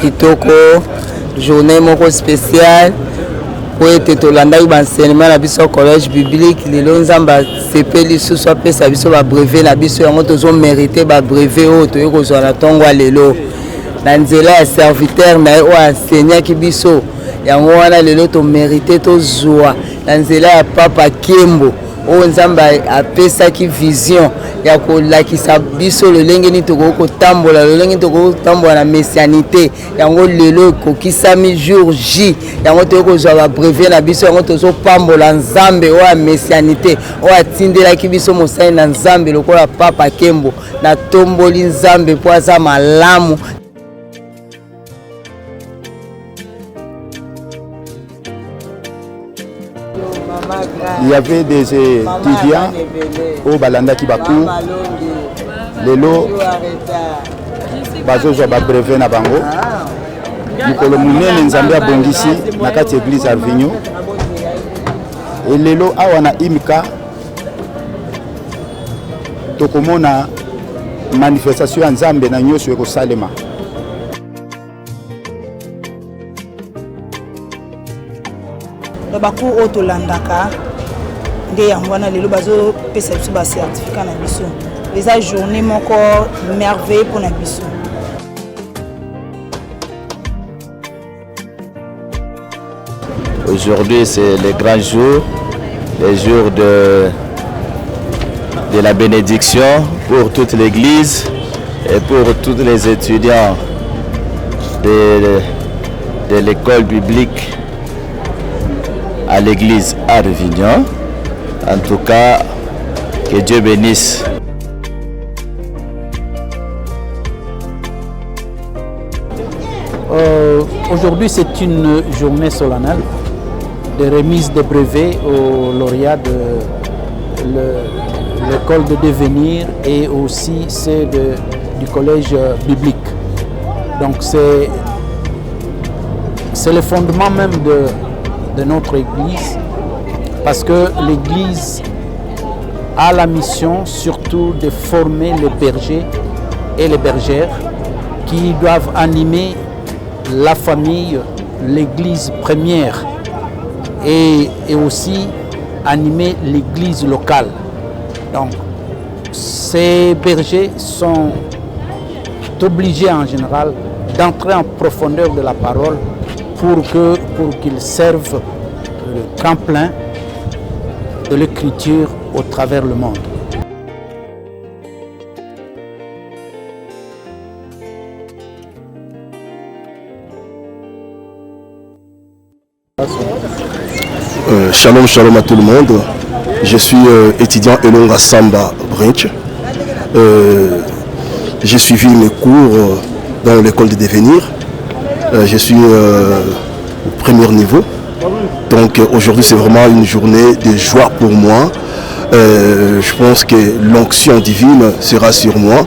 kitoko journée moko spéciale po ete tolandaki baenseignement na biso collège biblique lelo nzambe asepeli lisusu apesa biso babrevet na biso yango tozomérite babrevet oyo toyei kozwa na ntongo ya lelo na nzela ya serviteur na ye oyo anseignaki biso yango wana lelo tomérite tozwa na nzela ya papa Kembo oyo nzambe apesaki vision ya kolakisa biso lolenge nini tokoki kotambola lolenge nini tokoki kotambola na messianité yango lelo ekokisami jour J yango tokoki kozwa babrevet na biso yango tozopambola nzambe oyo ya messianité oyo atindelaki biso mosali na nzambe lokola papa Kembo na tomboli nzambe mpo aza malamu. Il y avait des étudiants au Balanda qui bakou. Lelo bazozo ba brevet na bango. Mikolo munene nzambe abongisi na kati église Arvinyo. Et lelo awa na imika tokomona manifestation ya nzambe na nyonso ekosalema. Baku otolandaka nde yango wana lelo bazo pesa biso ba certificat na biso eza journée moko merveille pour na biso. Aujourd'hui c'est le grand jour, le jour de la bénédiction pour toute l'église et pour tous les étudiants de l'école biblique à l'église Arvinyo. En tout cas, que Dieu bénisse. Aujourd'hui, c'est une journée solennelle de remise de brevets aux lauréats de l'école de devenir et aussi ceux du collège biblique. Donc c'est le fondement même de notre Église, parce que l'Église a la mission surtout de former les bergers et les bergères qui doivent animer la famille, l'Église première et aussi animer l'Église locale. Donc ces bergers sont obligés en général d'entrer en profondeur de la parole pour qu'ils servent le tremplin de l'écriture au travers le monde. Shalom, shalom à tout le monde. Je suis étudiant Elonga Samba Brinch. J'ai suivi mes cours dans l'école de devenir. Je suis au premier niveau. Donc aujourd'hui c'est vraiment une journée de joie pour moi. Je pense que l'onction divine sera sur moi.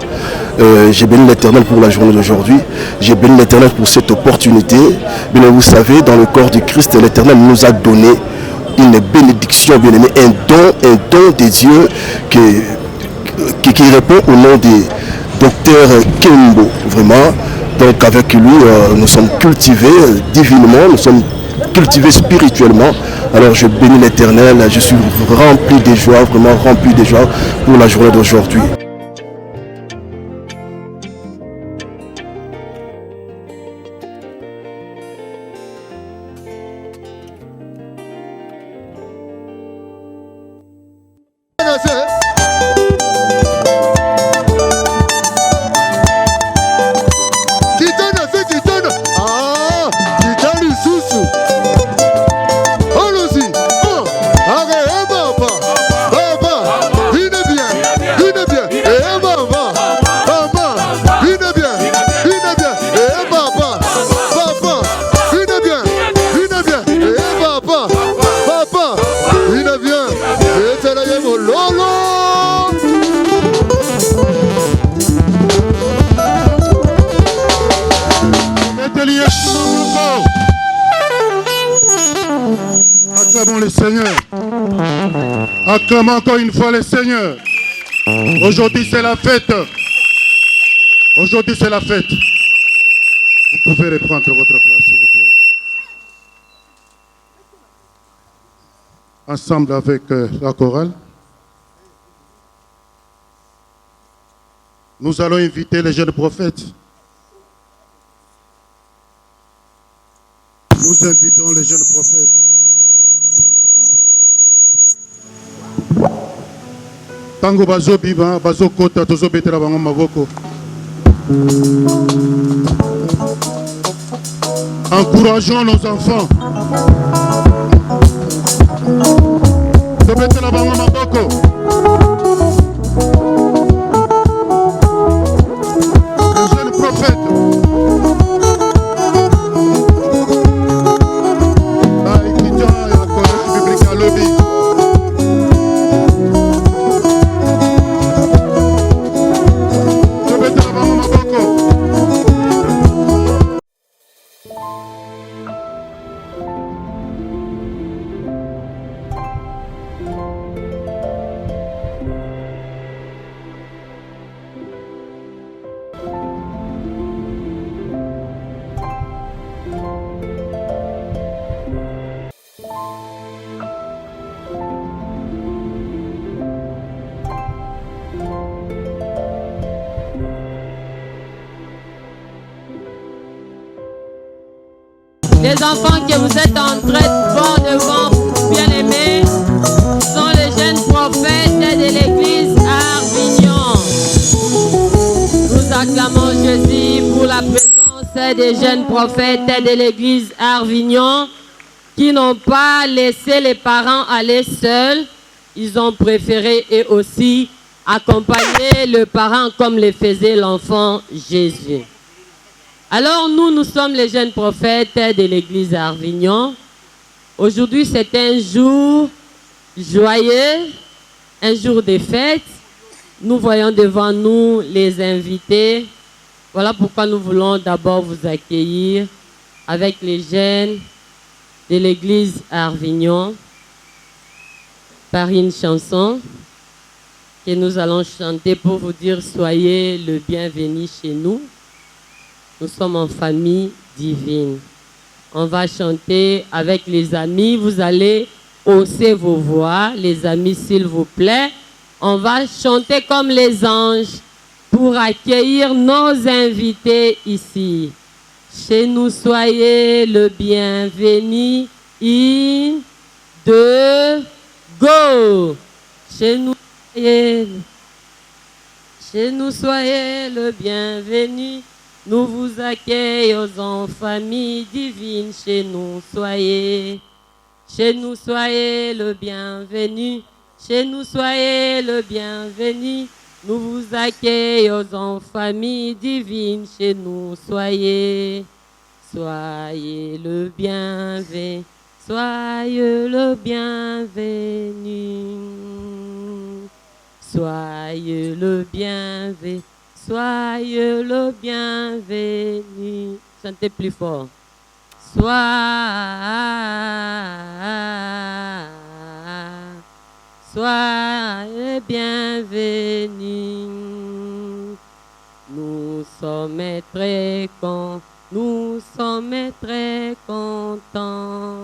J'ai béni l'Éternel pour la journée d'aujourd'hui. J'ai béni l'Éternel pour cette opportunité. Bien, vous savez, dans le corps du Christ, l'Éternel nous a donné une bénédiction, bien aimé, un don de Dieu qui répond au nom du docteur Kembo, vraiment. Donc avec lui, nous sommes cultivés divinement, nous sommes cultivés spirituellement. Alors je bénis l'Éternel, je suis rempli de joie, vraiment rempli de joie pour la journée d'aujourd'hui. Acclamons le Seigneur. Acclamons encore une fois le Seigneur. Aujourd'hui c'est la fête. Aujourd'hui c'est la fête. Vous Vous pouvez reprendre votre place, s'il vous plaît. Ensemble avec la chorale, nous allons inviter les jeunes prophètes. Nous invitons les jeunes prophètes. Tango bazo biba, bazo kota, tozo betela bango mavoko. Encourageons nos enfants. Tozo betela bango mavoko. Les jeunes prophètes. Les enfants que vous êtes en train de voir devant, bien-aimés, sont les jeunes prophètes de l'église à Arvignon. Nous acclamons Jésus pour la présence des jeunes prophètes de l'église à Arvignon qui n'ont pas laissé les parents aller seuls. Ils ont préféré eux aussi accompagner le parent comme le faisait l'enfant Jésus. Alors nous sommes les jeunes prophètes de l'église à Arvignon. Aujourd'hui, c'est un jour joyeux, un jour de fête. Nous voyons devant nous les invités. Voilà pourquoi nous voulons d'abord vous accueillir avec les jeunes de l'église à Arvignon par une chanson que nous allons chanter pour vous dire soyez le bienvenu chez nous. Nous sommes en famille divine. On va chanter avec les amis. Vous allez hausser vos voix, les amis, s'il vous plaît. On va chanter comme les anges pour accueillir nos invités ici. Chez nous, soyez le bienvenu. 1, 2, go! Chez nous, soyez le bienvenu. Nous vous accueillons en famille divine. Chez nous, soyez le bienvenu. Chez nous, soyez le bienvenu. Nous vous accueillons en famille divine. Chez nous, soyez le bienvenu. Soyez le bienvenu. Soyez le bienvenu. Soyez le bienvenu. Chantez plus fort. Soyez bienvenus. Nous sommes très contents. Nous sommes très contents.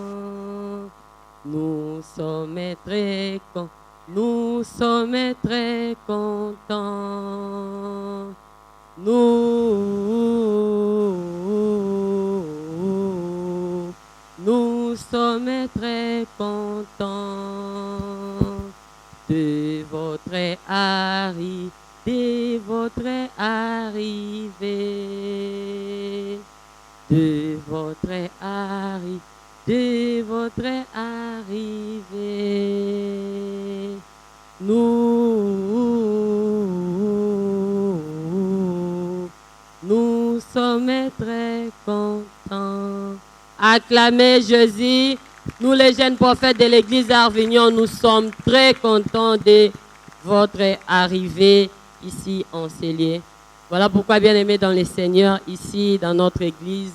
Nous sommes très contents. Nous sommes très contents. Nous sommes très contents de votre arrivée, de votre arrivée, de votre arrivée, de votre arrivée. Nous sommes très contents. Acclamez Jésus. Nous, les jeunes prophètes de l'église d'Arvignon, nous sommes très contents de votre arrivée ici en Célier. Voilà pourquoi, bien-aimés dans le Seigneur, ici dans notre église,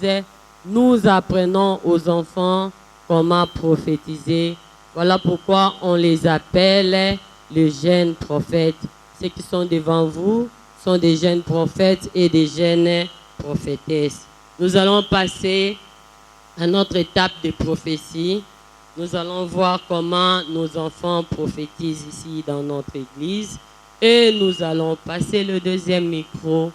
nous apprenons aux enfants comment prophétiser. Voilà pourquoi on les appelle les jeunes prophètes. Ceux qui sont devant vous sont des jeunes prophètes et des jeunes prophétesses. nous allons passer à notre étape de prophétie. Nous allons voir comment nos enfants prophétisent ici dans notre église. Et nous allons passer le deuxième micro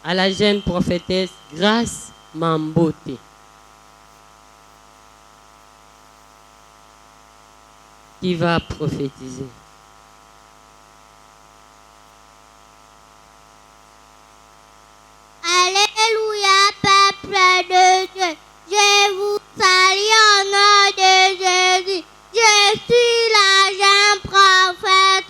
à la jeune prophétesse Grace Mambote. Qui va prophétiser. Alléluia, peuple de Dieu. Je vous salue au nom de Jésus. Je suis la jeune prophète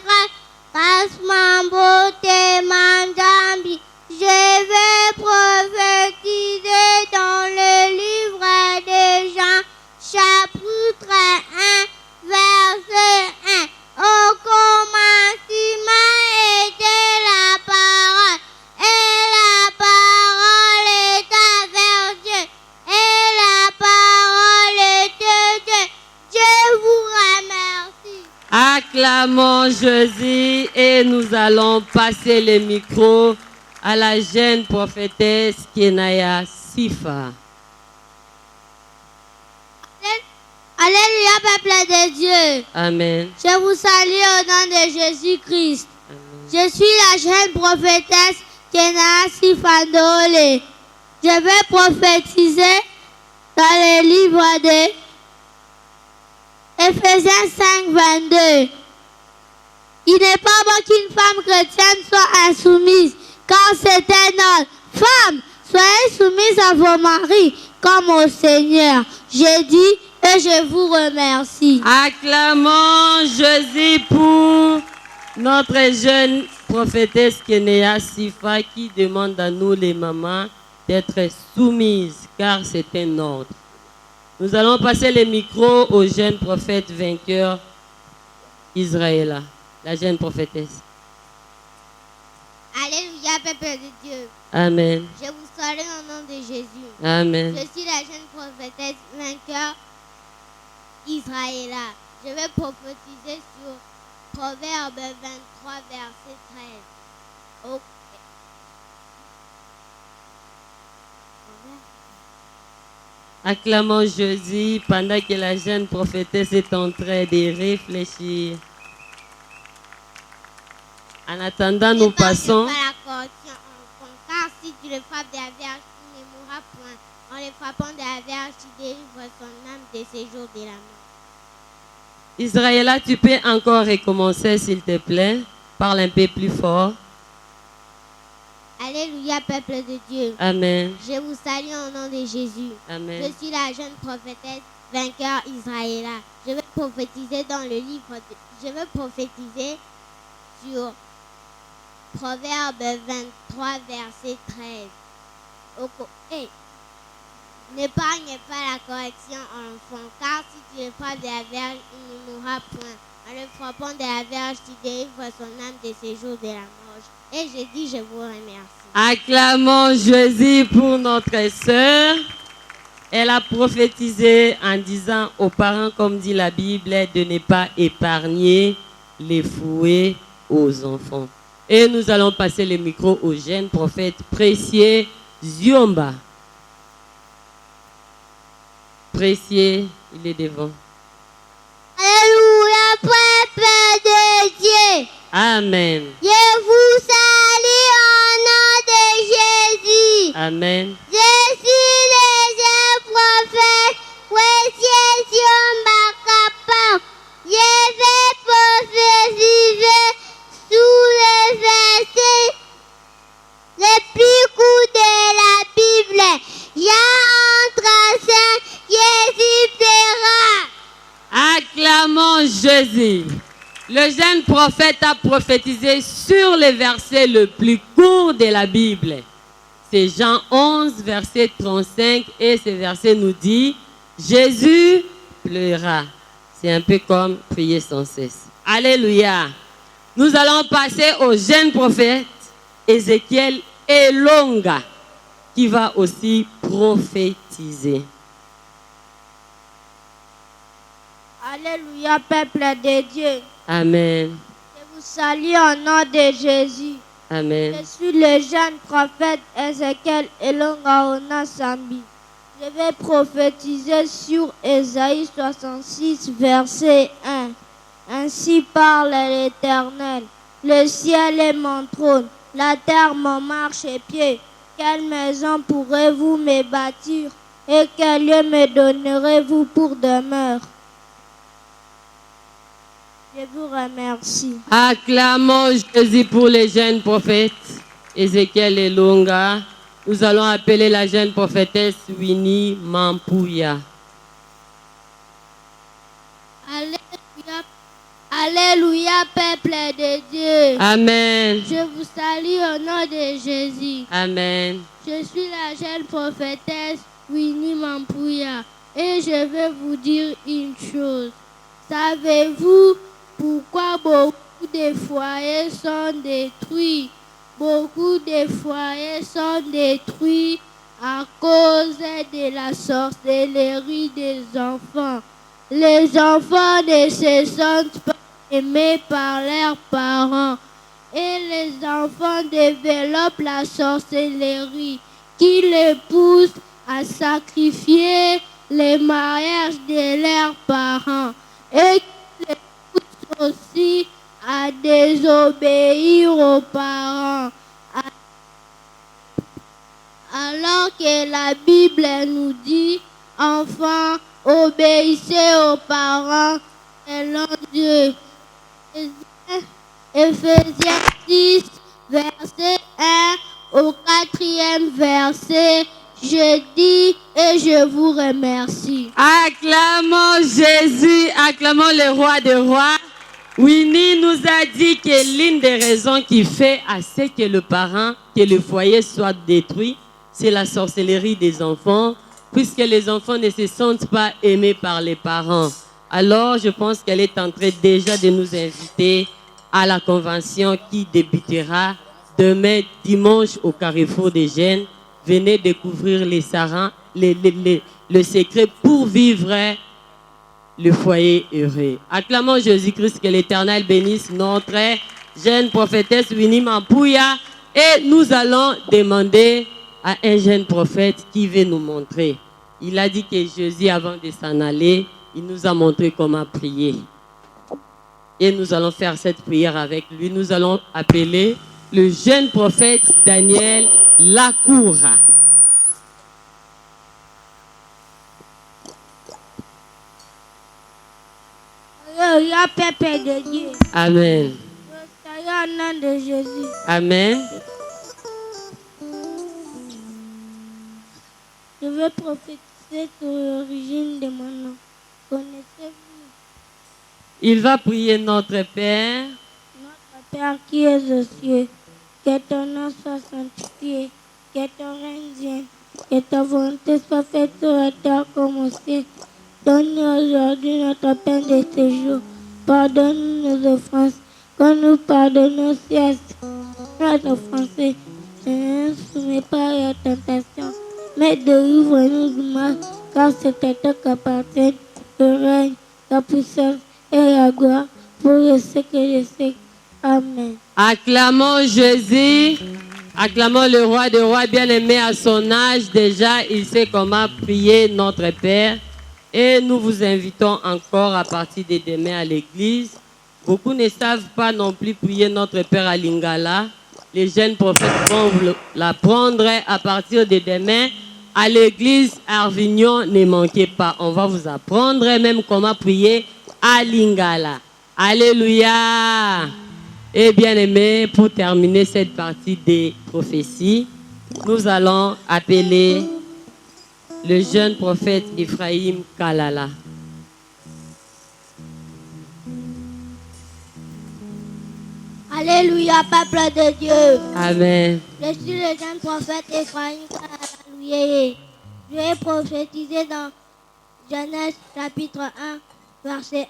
Grace Mambote Manjambi. Je vais prophétiser dans le livre de Jean, chapitre 1, verset 1. Au commencement était la parole, et la parole était avec Dieu, et la parole était Dieu. Je vous remercie. Acclamons Jésus et nous allons passer le micro à la jeune prophétesse Kenaya Sifa. Alléluia, peuple de Dieu. Amen. Je vous salue au nom de Jésus-Christ. Je suis la jeune prophétesse Kenaya Sifa Ndole. Je vais prophétiser dans le livre de Éphésiens 5, 22. Il n'est pas bon qu'une femme chrétienne soit insoumise, car c'est un ordre. Femmes, soyez soumises à vos maris comme au Seigneur. J'ai dit et je vous remercie. Acclamons Jésus pour notre jeune prophétesse Kenaya Sifa qui demande à nous les mamans d'être soumises car c'est un ordre. Nous allons passer le micro au jeune prophète vainqueur Israël, la jeune prophétesse. Alléluia, peuple de Dieu. Amen. Je vous salue au nom de Jésus. Amen. Je suis la jeune prophétesse vainqueur Israël. Je vais prophétiser sur Proverbe 23, verset 13. Okay. Acclamons Jésus pendant que la jeune prophétesse est en train de réfléchir. En attendant, nous passons. Car si tu le frappes de la Vierge, il ne mourra point. En le frappant de la Vierge, tu délivres son âme de ces jours de la mort. Israël, tu peux encore recommencer, s'il te plaît. Parle un peu plus fort. Alléluia, peuple de Dieu. Amen. Je vous salue au nom de Jésus. Amen. Je suis la jeune prophétesse vainqueur Israël. Je vais prophétiser dans le livre. Je vais prophétiser sur Proverbe 23, verset 13. Hey. N'épargne pas la correction en l'enfant, car si tu le frappes de la Vierge, il ne mourra point. En le frappant de la Vierge, tu délivres son âme de ces jours de la mort. Et je dis, je vous remercie. Acclamons Jésus pour notre sœur. Elle a prophétisé en disant aux parents, comme dit la Bible, de ne pas épargner les fouets aux enfants. Et nous allons passer le micro au jeune prophète précieux Ziomba. Précieux, il est devant. Alléluia, peuple de Dieu. Amen. Je vous salue au nom de Jésus. Amen. Je suis le jeune prophète précieux Ziomba Kappa. Je vais prophétiser sous le verset le plus court de la Bible. Il y a entre 5 Jésus verra. Acclamons Jésus. Le jeune prophète a prophétisé sur le verset le plus court de la Bible. C'est Jean 11, verset 35. Et ce verset nous dit, Jésus pleura. C'est un peu comme prier sans cesse. Alléluia. Nous allons passer au jeune prophète Ézéchiel Elonga, qui va aussi prophétiser. Alléluia, peuple de Dieu. Amen. Je vous salue au nom de Jésus. Amen. Je suis le jeune prophète Ézéchiel Elongaona Sambi. Je vais prophétiser sur Ésaïe 66, verset 1. Ainsi parle l'Éternel. Le ciel est mon trône, la terre mon marchepied. Quelle maison pourrez-vous me bâtir et quel lieu me donnerez-vous pour demeure? Je vous remercie. Acclamons Jésus pour les jeunes prophètes, Ézéchiel Elonga. Nous allons appeler la jeune prophétesse Winnie Mampouya. Alléluia, Alléluia, peuple de Dieu. Amen. Je vous salue au nom de Jésus. Amen. Je suis la jeune prophétesse Winnie Mampouya et je vais vous dire une chose. Savez-vous pourquoi beaucoup de foyers sont détruits? Beaucoup de foyers sont détruits à cause de la sorcellerie des enfants. Les enfants ne se sentent pas aimés par leurs parents et les enfants développent la sorcellerie qui les pousse à sacrifier les mariages de leurs parents et qui les pousse aussi à désobéir aux parents. Alors que la Bible nous dit, enfants, obéissez aux parents selon Dieu. Éphésiens 6, verset 1 au 4e verset, je dis et je vous remercie. Acclamons Jésus, acclamons le roi des rois. Winnie nous a dit que l'une des raisons qui fait à ce que le foyer soit détruit, c'est la sorcellerie des enfants, puisque les enfants ne se sentent pas aimés par les parents. Alors, je pense qu'elle est en train déjà de nous inviter à la convention qui débutera demain dimanche au Carrefour des Jeunes. Venez découvrir le secret pour vivre le foyer heureux. Acclamons Jésus-Christ, que l'Éternel bénisse notre jeune prophétesse Winnie Mampouya. Et nous allons demander à un jeune prophète qui veut nous montrer. Il a dit que Jésus, avant de s'en aller, il nous a montré comment prier. Et nous allons faire cette prière avec lui. Nous allons appeler le jeune prophète Daniel Lacoura. Alléluia, peuple de Dieu. Amen. Je salue au nom de Jésus. Amen. Je vais prophétiser sur l'origine de mon nom. Connaissez-vous? Il va prier notre Père. Notre Père qui es aux cieux, que ton nom soit sanctifié, que ton règne vienne, que ta volonté soit faite sur la terre comme au ciel. Donne-nous aujourd'hui notre pain de ce jour. Pardonne-nous nos offenses, comme nous pardonnons aussi à nos offensés. Ne nous soumets pas à la tentation, mais délivre-nous du mal, car c'est à toi qu'appartiennent le règne, la puissance et la gloire pour le siècle des siècles. Amen. Acclamons Jésus, acclamons le roi des rois bien-aimé à son âge. Déjà, il sait comment prier notre Père. Et nous vous invitons encore à partir de demain à l'église. Beaucoup ne savent pas non plus prier notre Père à Lingala. Les jeunes prophètes vont l'apprendre à partir de demain. À l'église Arvignon, ne manquez pas. On va vous apprendre même comment prier à Lingala. Alléluia. Et bien aimé, pour terminer cette partie des prophéties, nous allons appeler le jeune prophète Ephraim Kalala. Alléluia, peuple de Dieu. Amen. Je suis le jeune prophète Ephraim Kalala. Je vais prophétiser dans Genèse chapitre 1, verset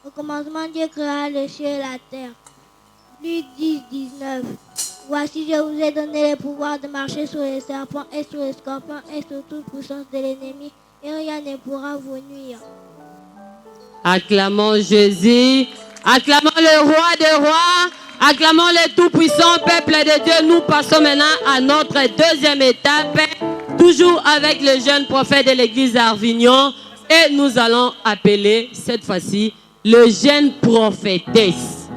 1. Au commencement, Dieu créa le ciel et la terre. Luc 10, 19. Voici, je vous ai donné le pouvoir de marcher sur les serpents et sur les scorpions et sur toute puissance de l'ennemi, et rien ne pourra vous nuire. Acclamons Jésus, acclamons le roi des rois, Acclamons le tout-puissant peuple de Dieu. Nous passons maintenant à notre deuxième étape, toujours avec le jeune prophète de l'église d'Arvignon. Et nous allons appeler cette fois-ci le jeune prophétesse.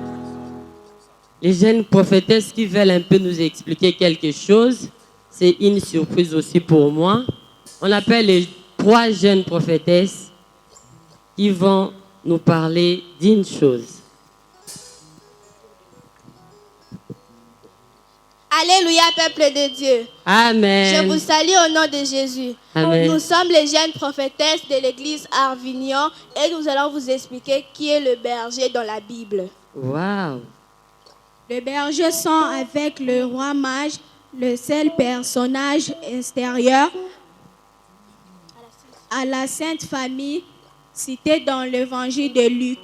Les jeunes prophétesses qui veulent un peu nous expliquer quelque chose. C'est une surprise aussi pour moi. On appelle les 3 jeunes prophétesses qui vont nous parler d'une chose. Alléluia, peuple de Dieu. Amen. Je vous salue au nom de Jésus. Amen. Nous sommes les jeunes prophétesses de l'église Arvignon et nous allons vous expliquer qui est le berger dans la Bible. Wow. Les bergers sont avec le roi mage le seul personnage extérieur à la Sainte Famille cité dans l'évangile de Luc.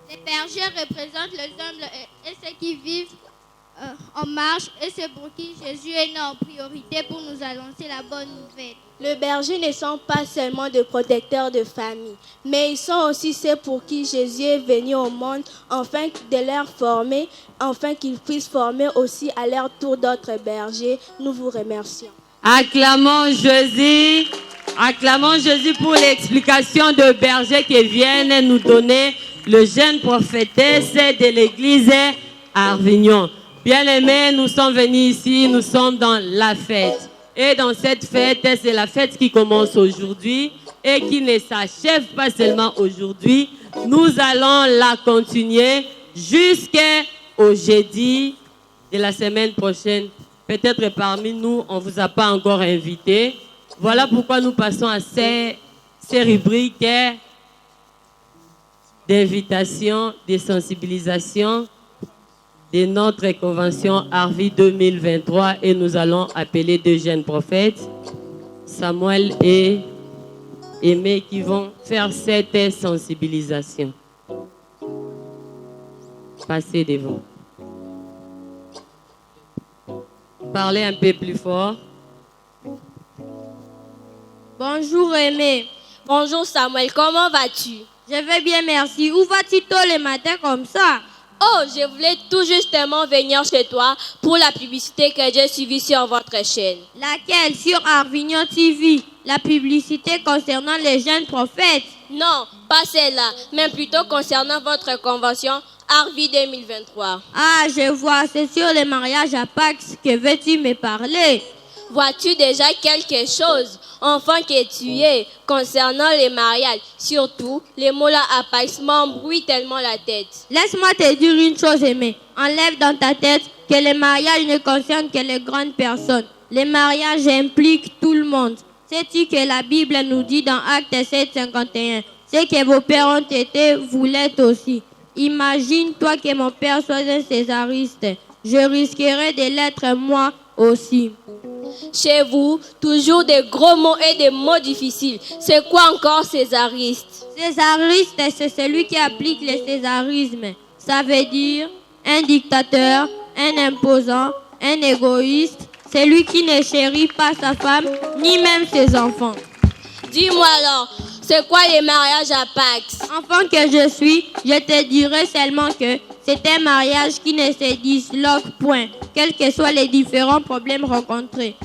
Les bergers représentent les hommes et ceux qui vivent en marche, et c'est pour qui Jésus est né en priorité pour nous annoncer la bonne nouvelle. Les bergers ne sont pas seulement des protecteurs de famille, mais ils sont aussi ceux pour qui Jésus est venu au monde afin de les former, afin qu'ils puissent former aussi à leur tour d'autres bergers. Nous vous remercions. Acclamons Jésus. Acclamons Jésus pour l'explication de berger qui viennent nous donner le jeune prophétesse de l'église Arvignon. Bien-aimés, nous sommes venus ici, nous sommes dans la fête. Et dans cette fête, c'est la fête qui commence aujourd'hui et qui ne s'achève pas seulement aujourd'hui. Nous allons la continuer jusqu'au jeudi de la semaine prochaine. Peut-être parmi nous, on ne vous a pas encore invité. Voilà pourquoi nous passons à ces rubriques d'invitation, de sensibilisation de notre convention Arvi 2023 et nous allons appeler 2 jeunes prophètes, Samuel et Aimé, qui vont faire cette sensibilisation. Passez devant. Parlez un peu plus fort. Bonjour Aimé. Bonjour Samuel, comment vas-tu? Je vais bien, merci. Où vas-tu tôt le matin comme ça? Oh, je voulais tout justement venir chez toi pour la publicité que j'ai suivie sur votre chaîne. Laquelle? Sur Arvignon TV? La publicité concernant les jeunes prophètes? Non, pas celle-là, mais plutôt concernant votre convention Arvi 2023. Ah, je vois, c'est sur le mariage à Pâques que veux-tu me parler? Vois-tu déjà quelque chose, enfant que tu es, concernant les mariages? Surtout, les mots là à Pâques m'embrouillent tellement la tête. Laisse-moi te dire une chose, Aimé. Enlève dans ta tête que les mariages ne concernent que les grandes personnes. Les mariages impliquent tout le monde. Sais-tu que la Bible nous dit dans Actes 7:51, c'est que vos pères ont été, vous l'êtes aussi. Imagine-toi que mon père soit un césariste. Je risquerais de l'être moi aussi. Chez vous, toujours des gros mots et des mots difficiles. C'est quoi encore césariste? Césariste, c'est celui qui applique le césarisme. Ça veut dire un dictateur, un imposant, un égoïste, celui qui ne chérit pas sa femme, ni même ses enfants. Dis-moi alors, c'est quoi les mariages à Pâques? Enfant que je suis, je te dirai seulement que c'est un mariage qui ne se disloque point, quels que soient les différents problèmes rencontrés.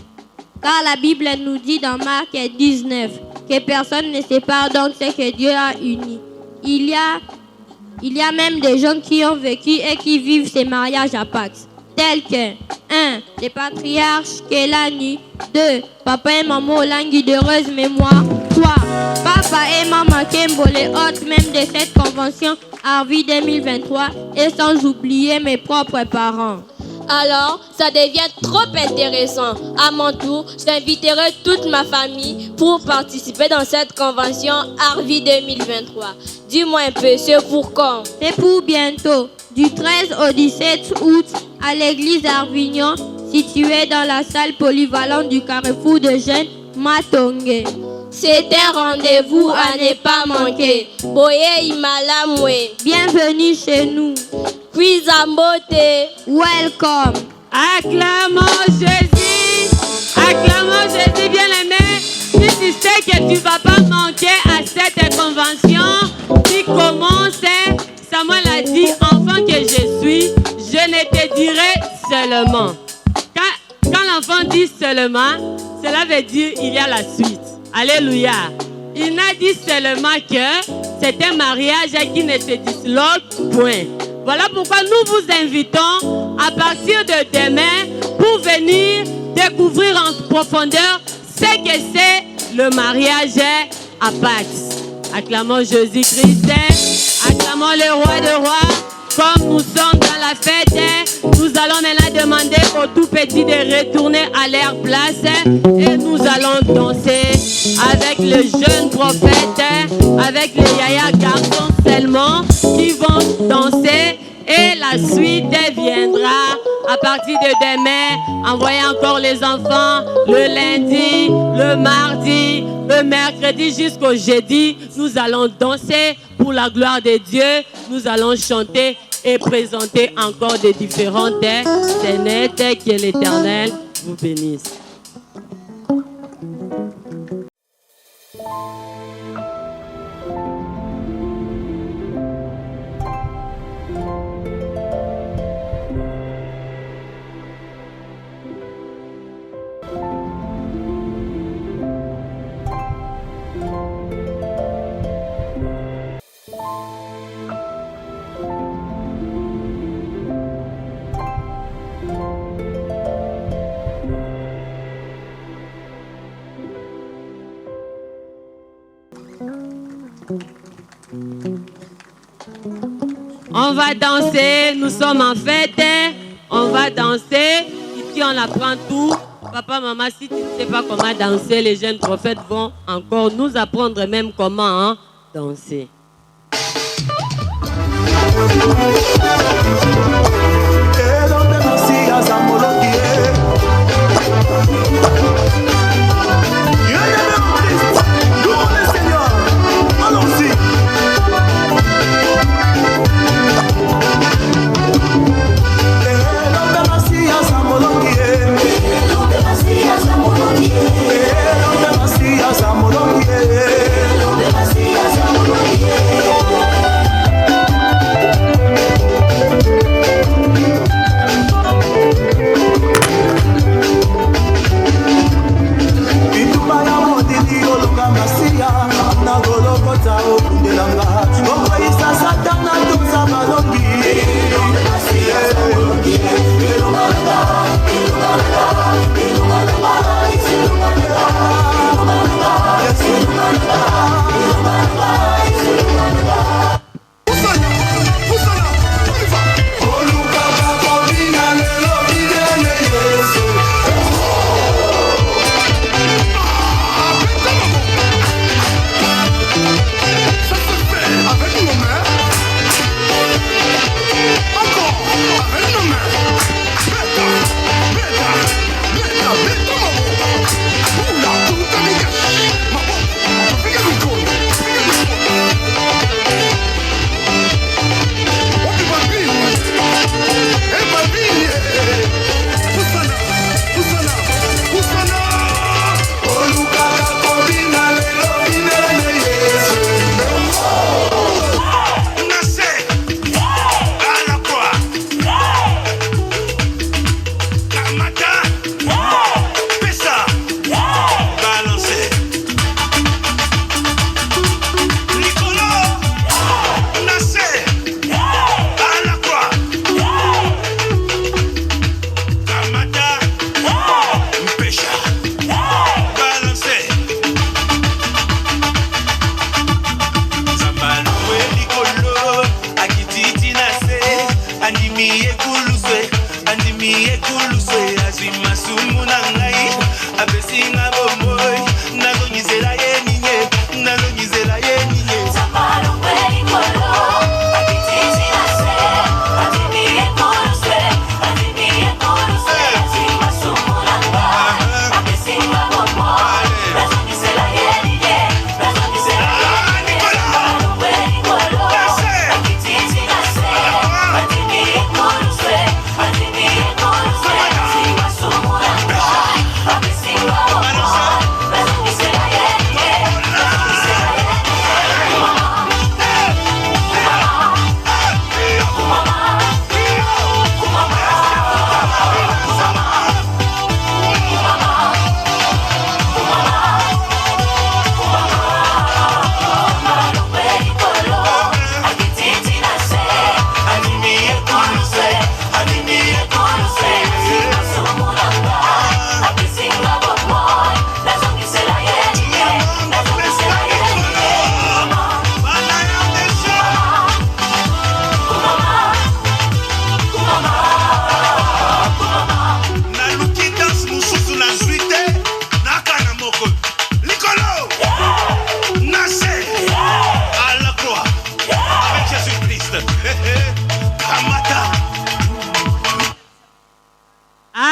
Car la Bible nous dit dans Marc 19 que personne ne sépare donc ce que Dieu a uni. Il y a même des gens qui ont vécu et qui vivent ces mariages à Pâques, tels que 1. Les patriarches Kelani, 2. Papa et maman aux langues d'heureuse mémoire, 3. Papa et maman Kembo, les hôtes même de cette convention Arvi 2023, et sans oublier mes propres parents. Alors, ça devient trop intéressant. À mon tour, j'inviterai toute ma famille pour participer dans cette convention Arvi 2023. Dis-moi un peu, c'est pour quand? C'est pour bientôt, du 13 au 17 août, à l'église Arvignon, située dans la salle polyvalente du carrefour de jeunes Matongé. C'est un rendez-vous à ne pas manquer. Boye Imalamwe. Bienvenue chez nous. Cuisambote. Welcome. Acclamons Jésus. Acclamons Jésus, bien-aimé. Si tu sais que tu ne vas pas manquer à cette convention, qui commence, Samuel a dit, enfant que je suis, seulement. Quand l'enfant dit seulement, cela veut dire il y a la suite. Alléluia. Il n'a dit seulement que c'est un mariage qui ne se disloque point. Voilà pourquoi nous vous invitons à partir de demain pour venir découvrir en profondeur ce que c'est le mariage à Pâques. Acclamons Jésus-Christ, acclamons le roi de rois. Comme nous sommes dans la fête, nous allons maintenant demander aux tout petits de retourner à leur place et nous allons danser avec le jeune prophète, avec les yaya garçons seulement qui vont danser et la suite viendra à partir de demain. Envoyez encore les enfants le lundi, le mardi, le mercredi jusqu'au jeudi. Nous allons danser pour la gloire de Dieu. Nous allons chanter et présenter encore des différentes scènes. Que l'Éternel vous bénisse. On va danser, nous sommes en fête, on va danser. Ici on apprend tout. Papa, maman, si tu ne sais pas comment danser, les jeunes prophètes vont encore nous apprendre même comment danser.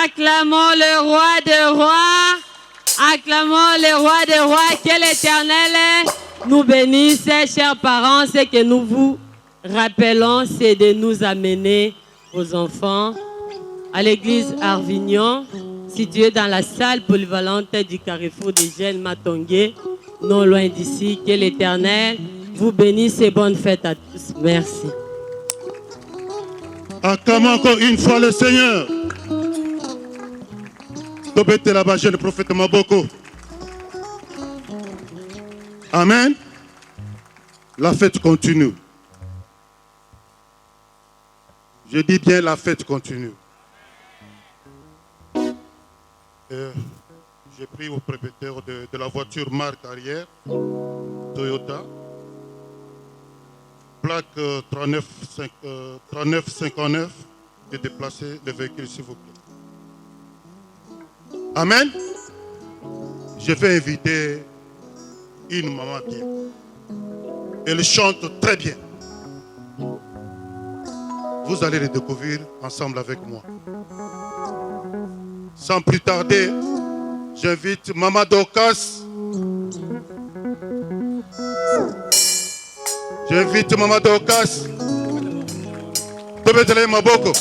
Acclamons le roi des rois. Acclamons le roi des rois. Que l'Éternel nous bénisse, chers parents. Ce que nous vous rappelons, c'est de nous amener aux enfants à l'église Arvignon, située dans la salle polyvalente du carrefour des jeunes Matongué, non loin d'ici. Que l'Éternel vous bénisse et bonne fête à tous. Merci. Acclamons encore une fois le Seigneur. Tobete là-bas, le prophète Maboko. Amen. La fête continue. Je dis bien la fête continue. J'ai pris au propriétaire de la voiture marque arrière, Toyota, plaque 3959, de déplacer le véhicule, s'il vous plaît. Amen. Je vais inviter une maman bien. Elle chante très bien. Vous allez le découvrir ensemble avec moi. Sans plus tarder, j'invite Maman Dorcas. J'invite Maman Dorcas. Tobetele Maboko.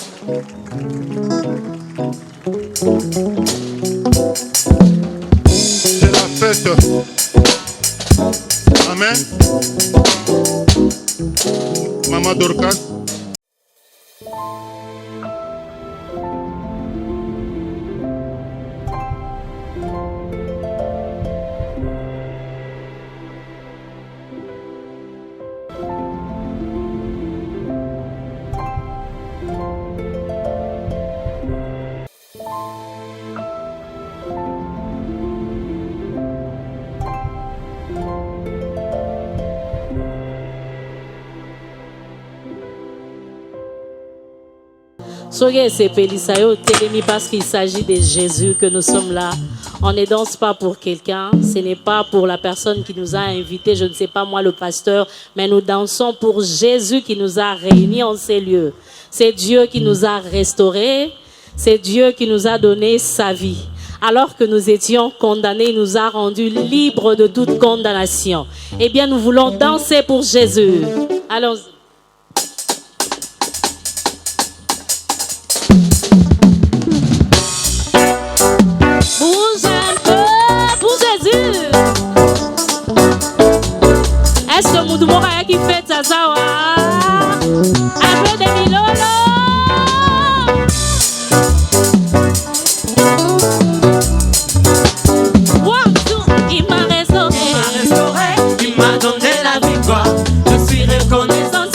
C'est la fête. Amen. Maman Dorcas. Parce qu'il s'agit de Jésus que nous sommes là. On ne danse pas pour quelqu'un, ce n'est pas pour la personne qui nous a invités, je ne sais pas moi le pasteur, mais nous dansons pour Jésus qui nous a réunis en ces lieux. C'est Dieu qui nous a restaurés, c'est Dieu qui nous a donné sa vie. Alors que nous étions condamnés, il nous a rendus libres de toute condamnation. Eh bien, nous voulons danser pour Jésus. Allons-y. Est-ce que Moudoumoura qui fait ça ça un peu de milolo? Il m'a restauré, il m'a donné la victoire. Je suis reconnaissant.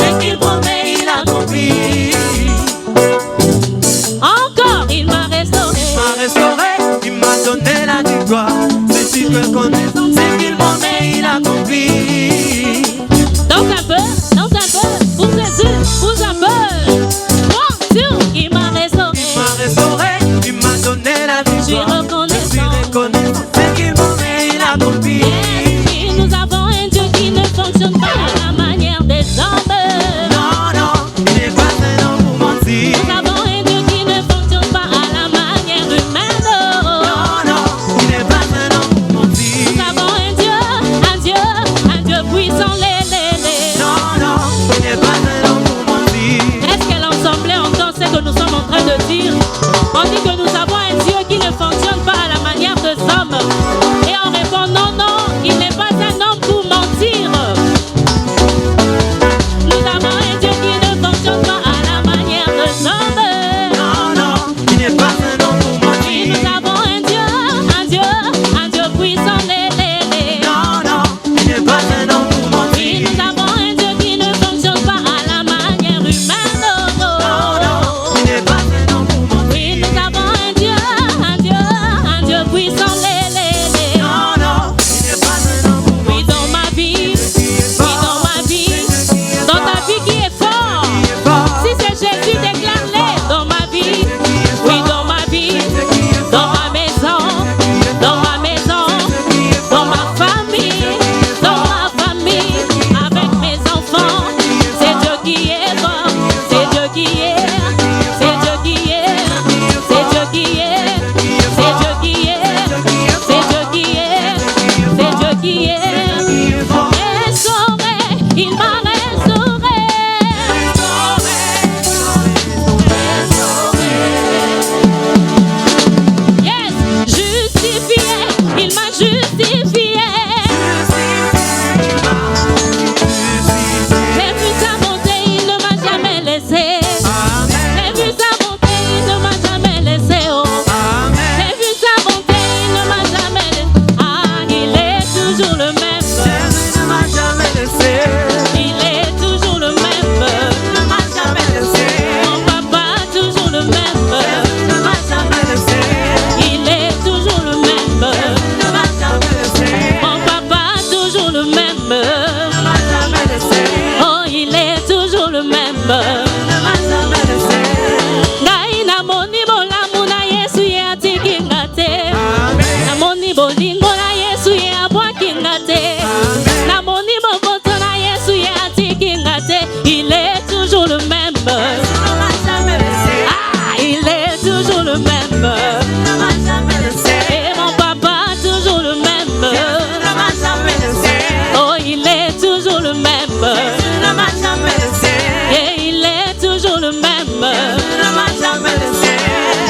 même.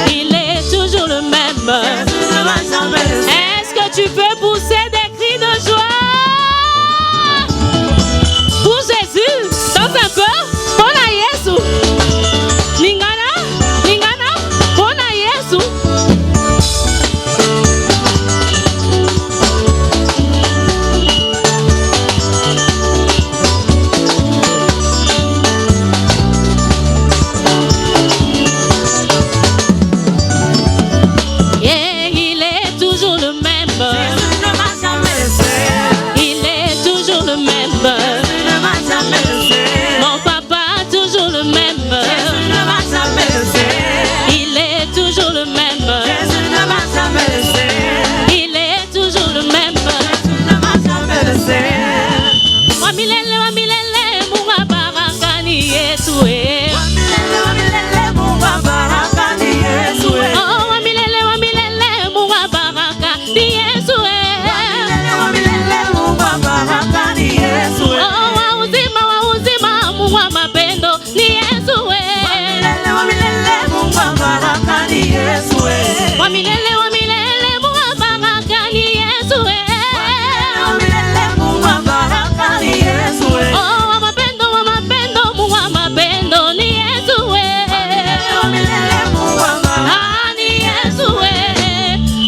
Il est toujours le même. Est-ce que tu peux pousser des cris de joie pour Jésus? Danse un peu. Pour la Yesu. Lingana, lingana. Pour la Yesu. Il est toujours le même. Il est toujours le même. Mon papa toujours le même. Il est toujours le même. Il est toujours le même. Wamilele wamilele munga baraka ni Yesu. Oh wamilele wamilele munga baraka ni Yesu. Oh wauzima wauzima munga mapendo ni Yesu. Wamilele wamilele munga baraka ni Yesu. Oh wamapendo wamapendo munga mapendo ni Yesu. Ah ni Yesu.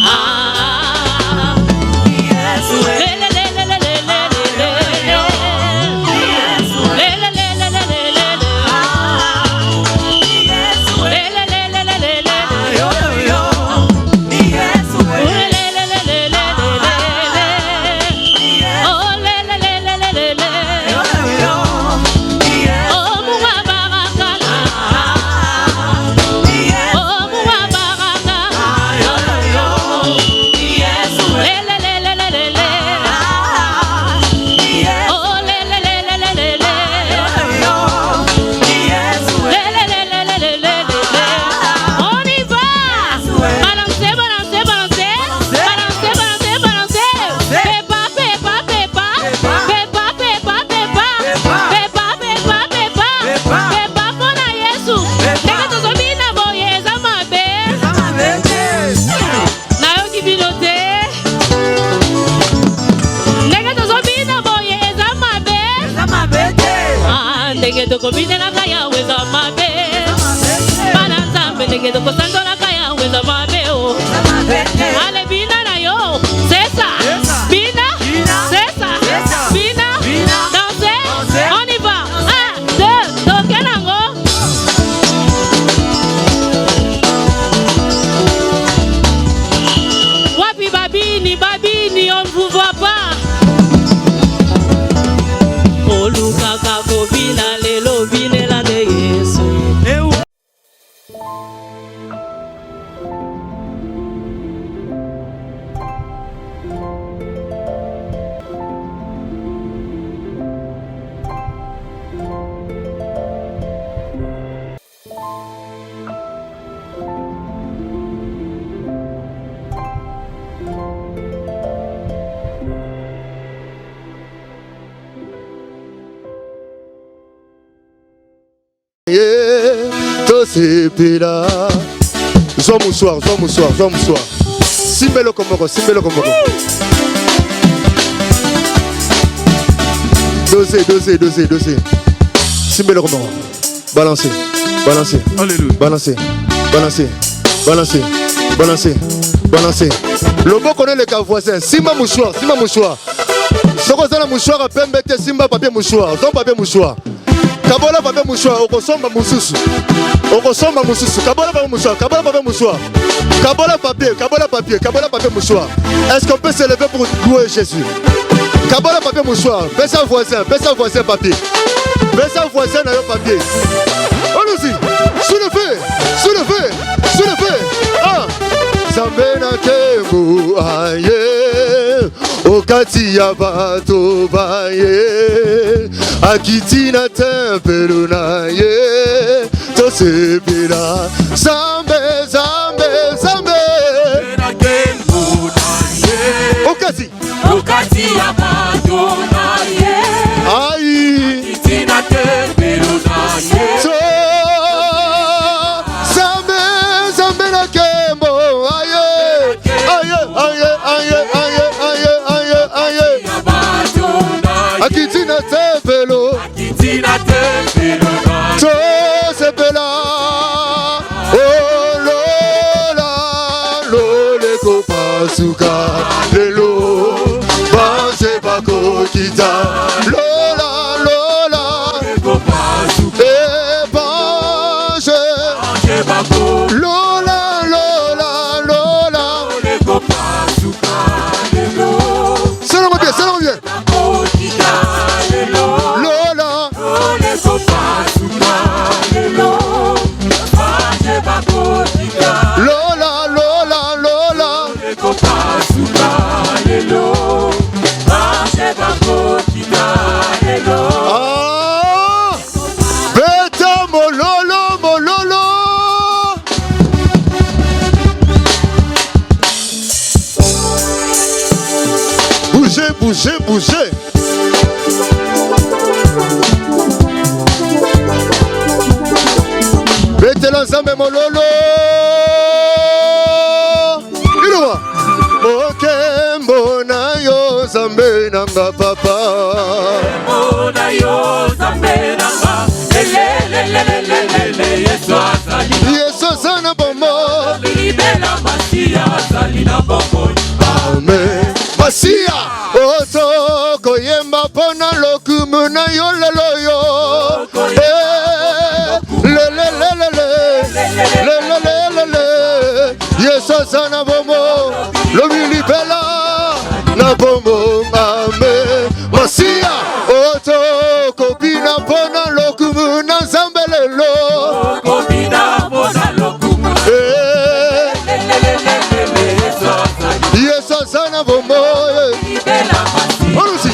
Ah Tokobine na kaya weza mabe. Bana zambe nege toko sando na kaya weza mabe o. Ale bina na yo. Sesa. Bina. Sesa. Bina. Danser. On y va. 1, 2, toke nango. Wapi babini, babini, on ne vous voit pas. Oluka kakobina lelo binela de Yesu. Tosepela Zwa moussoir Simbelo komoko Dosé Simbelo komoko Balancez Alléluia Balancez Lobo connaît le cas voisin Simba mouchoir Soko zala mouchoir à pembe te simba papier mouchoir Zon papier mouchoir Kabola papier mouchoir, okosomba mususu. Kabola papier mouchoir. Kabola papier mouchoir. Est-ce qu'on peut se lever pour louer Jésus? Kabola papier mouchoir, baisse un voisin papier. Baisse un voisin dans le papier. Allons-y, sous le feu. Ah, Zambena kemu aye. Okati ya bato baye Akitina tempelu na ye Tosepela Zambe Okati ya bato na ye Akitina tempelu na ye bakokita lola lola epange lola lola lola salama bien lola lola lola lola ah beta mololo mololo bougez bougez bougez betela nzambe mololo iloba okembo na yo nzambe nanga papa Mona yo zambe nanga elelelelelele Yesu azana bomo Bilibela Masia azali na bomo Amen Masia otoko yemba pona lokumu na yo lelo yo lelelelele Yesu azana bomo lobilibela na bomo Amen Masia otoko bina pona lokumu na nzambe lelo Kobina pona lokumu Yesu azana bomo Olusi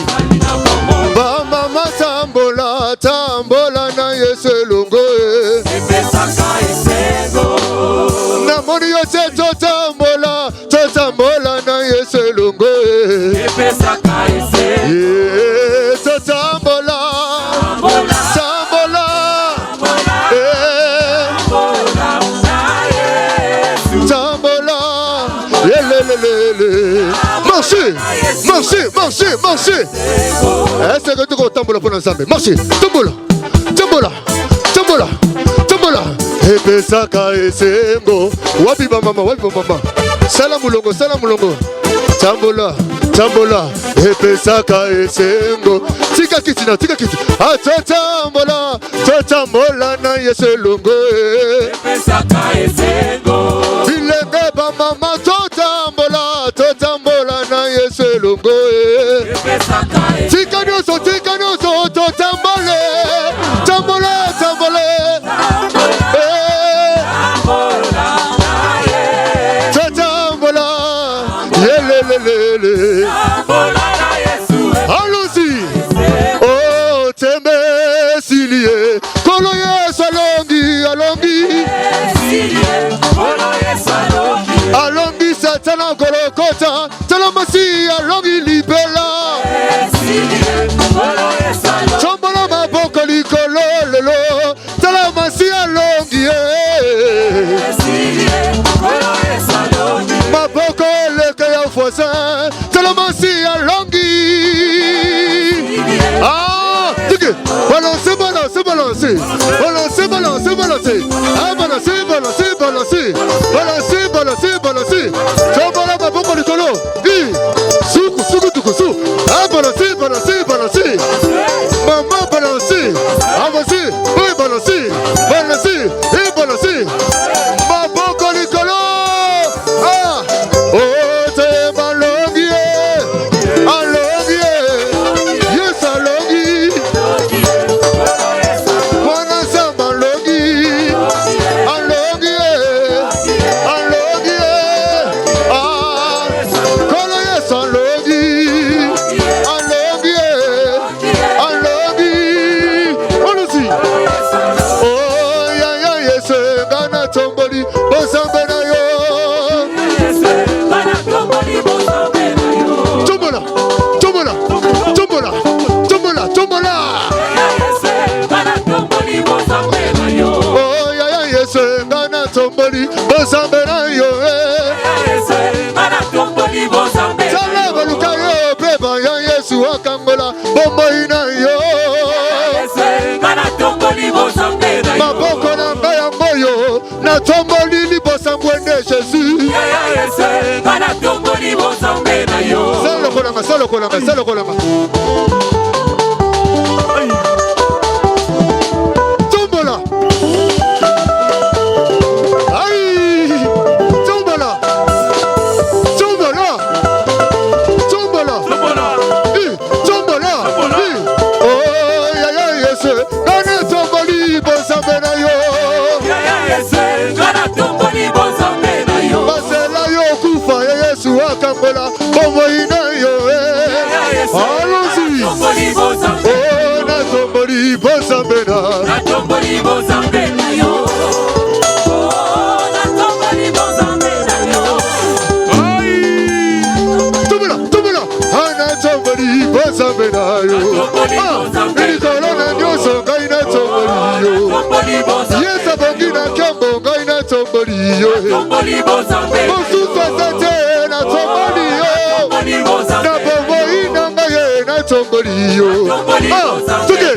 Ba mama tambola tambola na Yesu elongo Na moni yo te totambola na Yesu elongo Totambola Tambola Tambola Marchez Est-ce que tu tambola pour ensemble Marchez Tambola Epesaka esengo Wapi mama Sala mulongo Tambola Epesaka esengo Tika kiti Totambola na Yesu elongo Epesaka esengo Bilenge ba mama Totambola na Yesu elongo Tika nyoso Totambola Totambola Yelelelele Allons-y Oh tembe silie Kolo Yesu alongi Satana kolokota Talamasi alongi libela Tombola maboko likolo lelo Talamasi alongi Maboko leke ya voisin Talamasi alongi Ah Tike Balance Tombola maboko likolo Suku tukusu Ah balance Maman balance Avance Oui balance Et balance Maboko likolo Ah Oh te malongi Alongi Yes alongi Wana samba alongi Alongi Ah Kolo yes alongi Alongi Olusi Oh ya yes Gana tomboli Bosambe na yo Tombola Oh ya yes Gana tomboli Bosambe na yo Salama lukayo Beba ya Yesu akangola Bombo ina yo Maboko na mbaya moyo Na tomboli libosa mwende Jésus Salo kolanga nzambe na yo likolo na nyonso ngai natomboli yo yesu abongi na nkembo ngai natomboli yo mosusu aza te natomboli yo na bomoi na ngai natomboli yo soki